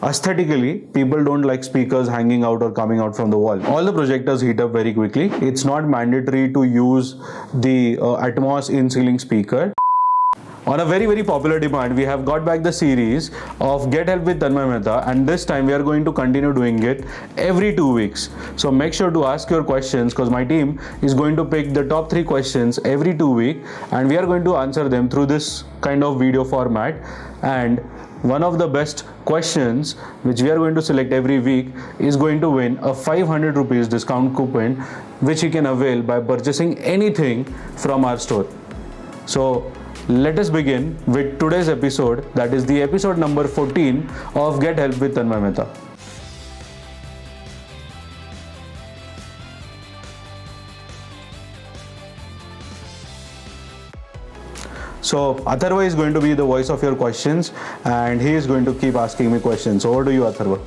Aesthetically, people don't like speakers hanging out or coming out from the wall. All the projectors heat up very quickly. It's not mandatory to use the Atmos in-ceiling speaker. On a very popular demand, we have got back the series of Get Help with Tanmay Mehta, and this time we are going to continue doing it every 2 weeks. So make sure to ask your questions, because my team is going to pick the top 3 questions every 2 weeks, and we are going to answer them through this kind of video format. And one of the best questions which we are going to select every week is going to win a 500 rupees discount coupon, which you can avail by purchasing anything from our store. So let us begin with today's episode, that is the episode number 14 of Get Help with Tanmay Mehta. So Atharva is going to be the voice of your questions, and he is going to keep asking me questions. Over to you, Atharva.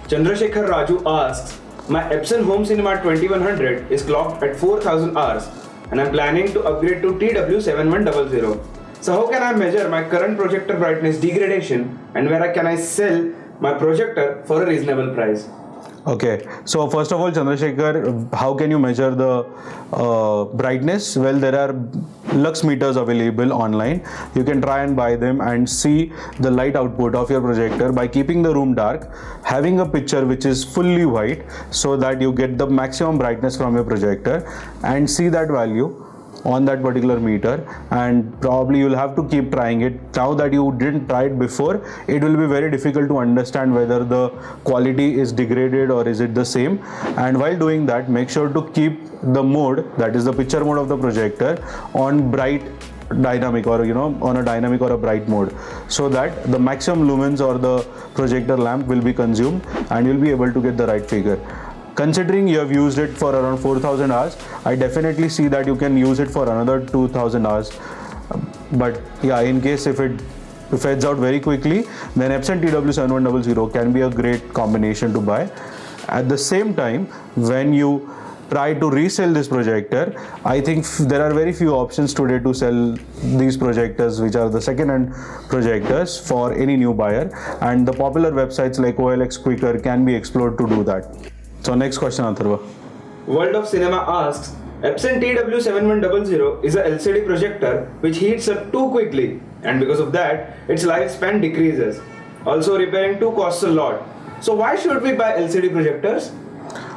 Chandrasekhar Raju asks, my Epson Home Cinema 2100 is clocked at 4000 hours and I'm planning to upgrade to TW7100. So how can I measure my current projector brightness degradation, and where can I sell my projector for a reasonable price? Okay, so first of all, Chandrasekhar, how can you measure the brightness? Well, there are lux meters available online. You can try and buy them and see the light output of your projector by keeping the room dark, having a picture which is fully white so that you get the maximum brightness from your projector, and see that value on that particular meter. And probably you'll have to keep trying it. Now that you didn't try it before, it will be very difficult to understand whether the quality is degraded or is it the same. And while doing that, make sure to keep the mode, that is the picture mode of the projector, on bright dynamic, or on a dynamic or a bright mode, so that the maximum lumens or the projector lamp will be consumed and you'll be able to get the right figure. Considering you have used it for around 4000 hours, I definitely see that you can use it for another 2000 hours. But yeah, in case if it fades out very quickly, then Epson TW7100 can be a great combination to buy. At the same time, when you try to resell this projector, I think there are very few options today to sell these projectors, which are the second-hand projectors, for any new buyer, and the popular websites like OLX Quicker can be explored to do that. So next question, Atharva. World of Cinema asks, Epson TW7100 is a LCD projector which heats up too quickly, and because of that, its lifespan decreases. Also, repairing too costs a lot. So why should we buy LCD projectors?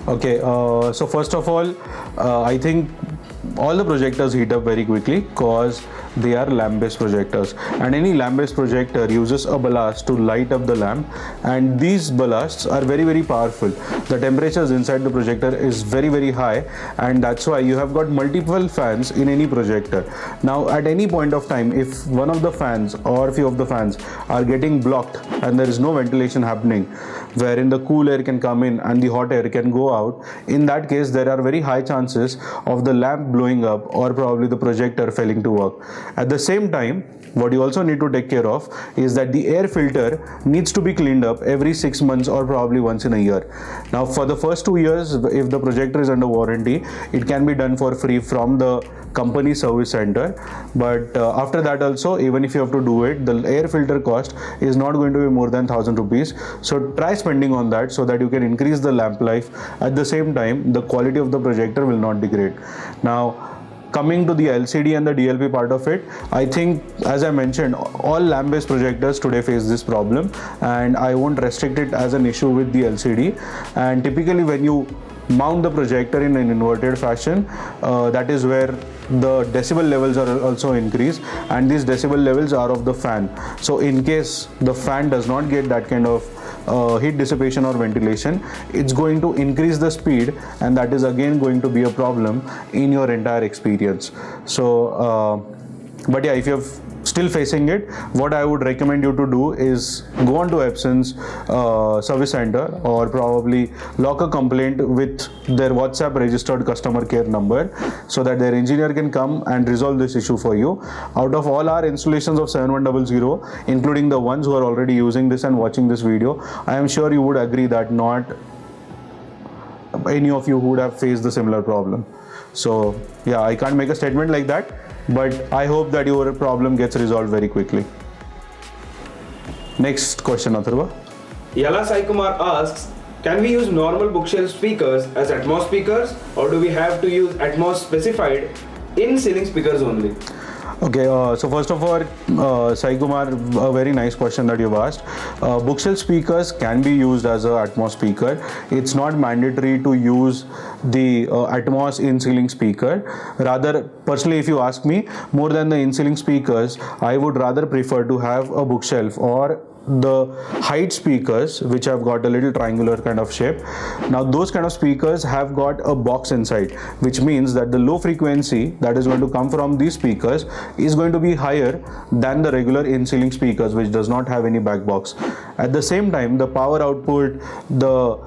Okay, so first of all, I think all the projectors heat up very quickly because they are lamp-based projectors, and any lamp-based projector uses a ballast to light up the lamp, and these ballasts are very powerful. The temperatures inside the projector is very high, and that's why you have got multiple fans in any projector. Now at any point of time, if one of the fans or few of the fans are getting blocked and there is no ventilation happening, wherein the cool air can come in and the hot air can go out, in that case there are very high chances of the lamp blowing up or probably the projector failing to work. At the same time, what you also need to take care of is that the air filter needs to be cleaned up every 6 months or probably once in a year. Now for the first 2 years, if the projector is under warranty, it can be done for free from the company service center, but after that also, even if you have to do it, the air filter cost is not going to be more than 1000 rupees. So try spending on that so that you can increase the lamp life. At the same time, the quality of the projector will not degrade. Now coming to the LCD and the DLP part of it, I think, as I mentioned, all lamp-based projectors today face this problem, and I won't restrict it as an issue with the LCD. And typically when you mount the projector in an inverted fashion, that is where the decibel levels are also increased, and these decibel levels are of the fan. So in case the fan does not get that kind of heat dissipation or ventilation, it's going to increase the speed, and that is again going to be a problem in your entire experience. So but yeah, if you have still facing it, what I would recommend you to do is go on to Epson's service center, or probably log a complaint with their WhatsApp registered customer care number, so that their engineer can come and resolve this issue for you. Out of all our installations of 7100, including the ones who are already using this and watching this video, I am sure you would agree that not any of you would have faced the similar problem. So yeah, I can't make a statement like that, but I hope that your problem gets resolved very quickly. Next question, Atharva. Yala Sai Kumar asks, can we use normal bookshelf speakers as Atmos speakers, or do we have to use Atmos specified in ceiling speakers only? Okay, so first of all, Sai Kumar, a very nice question that you've asked. Bookshelf speakers can be used as a Atmos speaker. It's not mandatory to use the Atmos in-ceiling speaker. Rather, personally, if you ask me, more than the in-ceiling speakers, I would rather prefer to have a bookshelf or the height speakers, which have got a little triangular kind of shape. Now those kind of speakers have got a box inside, which means that the low frequency that is going to come from these speakers is going to be higher than the regular in-ceiling speakers, which does not have any back box. At the same time, the power output, the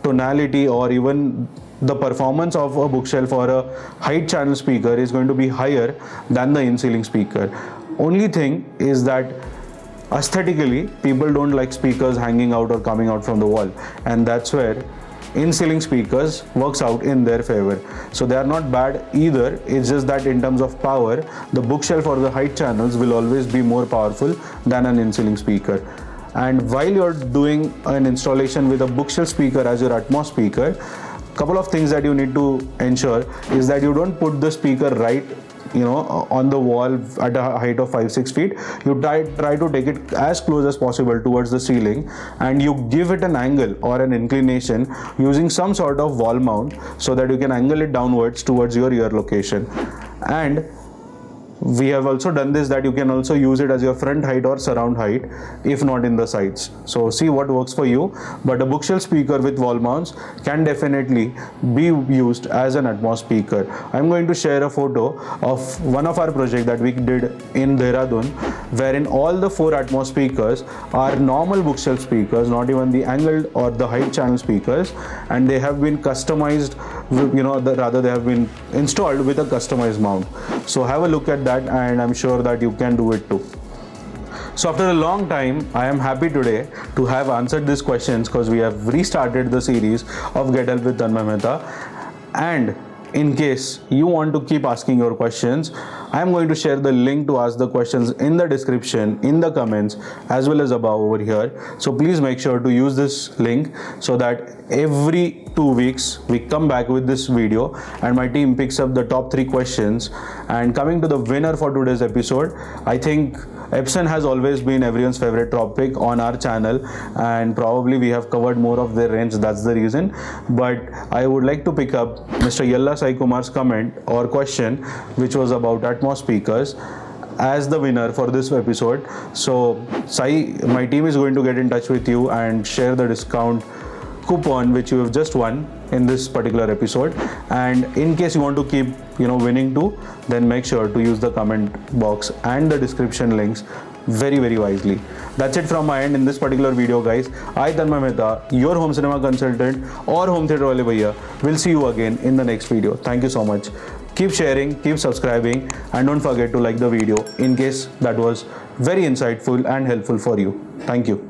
tonality, or even the performance of a bookshelf or a height channel speaker is going to be higher than the in-ceiling speaker. Only thing is that aesthetically, people don't like speakers hanging out or coming out from the wall, and that's where in-ceiling speakers works out in their favor. So they are not bad either. It's just that in terms of power, the bookshelf or the height channels will always be more powerful than an in-ceiling speaker. And while you're doing an installation with a bookshelf speaker as your Atmos speaker, couple of things that you need to ensure is that you don't put the speaker right on the wall at a height of 5-6 feet. You try to take it as close as possible towards the ceiling, and you give it an angle or an inclination using some sort of wall mount so that you can angle it downwards towards your ear location. And we have also done this that you can also use it as your front height or surround height, if not in the sides. So see what works for you. But a bookshelf speaker with wall mounts can definitely be used as an Atmos speaker. I'm going to share a photo of one of our project that we did in Dehradun, wherein all the 4 Atmos speakers are normal bookshelf speakers, not even the angled or the height channel speakers, and they have been customized, rather they have been installed with a customized mount. So have a look at that, and I'm sure that you can do it too. So after a long time, I am happy today to have answered these questions, because we have restarted the series of Get Help with Tanmay Mehta. And in case you want to keep asking your questions, I am going to share the link to ask the questions in the description, in the comments, as well as above over here. So please make sure to use this link so that every 2 weeks we come back with this video and my team picks up the top 3 questions. And coming to the winner for today's episode, I think Epson has always been everyone's favorite topic on our channel, and probably we have covered more of their range, that's the reason. But I would like to pick up Mr. Yalla Sai Kumar's comment or question, which was about Atmos speakers, as the winner for this episode. So Sai, my team is going to get in touch with you and share the discount coupon which you have just won in this particular episode. And in case you want to keep winning too, then make sure to use the comment box and the description links very, very wisely. That's it from my end in this particular video, guys. I, Tanmay Mehta, your home cinema consultant or home theater wale bhaiya, will see you again in the next video. Thank you so much. Keep sharing, keep subscribing, and don't forget to like the video in case that was very insightful and helpful for you. Thank you.